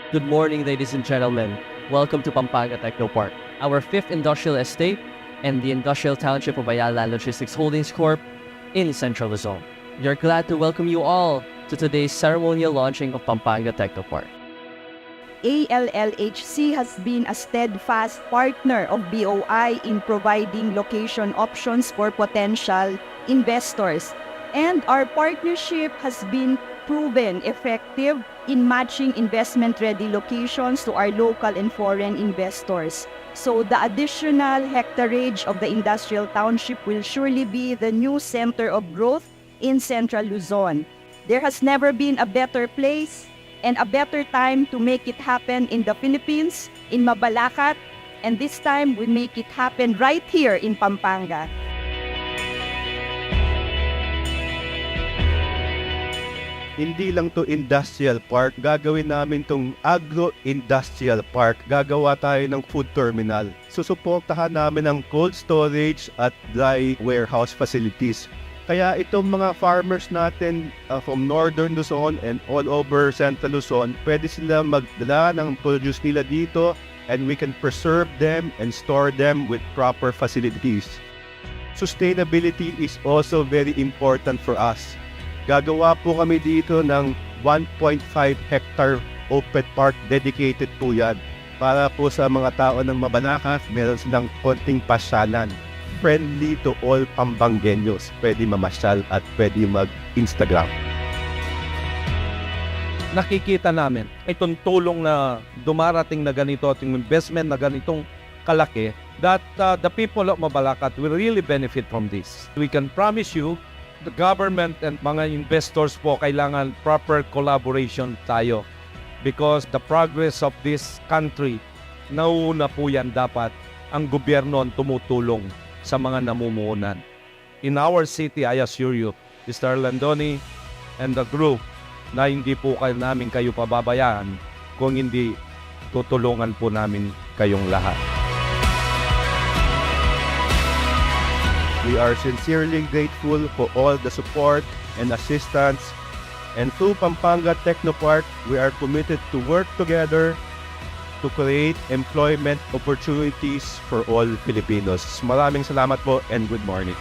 Good morning, ladies and gentlemen. Welcome to Pampanga Techno Park, our fifth industrial estate and the industrial township of Ayala Logistics Holdings Corp. in Central Luzon. We are glad to welcome you all to today's ceremonial launching of Pampanga Techno Park. ALLHC has been a steadfast partner of BOI in providing location options for potential investors, and our partnership has been proven effective in matching investment-ready locations to our local and foreign investors. So the additional hectareage of the industrial township will surely be the new center of growth in Central Luzon. There has never been a better place and a better time to make it happen in the Philippines, in Mabalacat, and this time we make it happen right here in Pampanga. Hindi lang to industrial park, gagawin namin tong agro-industrial park. Gagawa tayo ng food terminal. Susuportahan namin ang cold storage at dry warehouse facilities. Kaya itong mga farmers natin from Northern Luzon and all over Central Luzon, pwede sila magdala ng produce nila dito and we can preserve them and store them with proper facilities. Sustainability is also very important for us. Gagawa po kami dito ng 1.5 hectare open park, dedicated po yan. Para po sa mga tao ng Mabalacat, meron silang konting pasyalan. Friendly to all Pambangueños. Pwede mamasyal at pwede mag-Instagram. Nakikita namin itong tulong na dumarating na ganito at yung investment na ganitong kalaki that the people of Mabalacat will really benefit from this. We can promise you, the government and mga investors po, kailangan proper collaboration tayo because the progress of this country, nauuna po yan dapat ang gobyerno ang tumutulong sa mga namumuhunan. In our city, I assure you, Mr. Landoni and the group, na hindi po namin kayo pababayaan kung hindi tutulungan po namin kayong lahat. We are sincerely grateful for all the support and assistance. And through Pampanga Techno Park, we are committed to work together to create employment opportunities for all Filipinos. Maraming salamat po and good morning.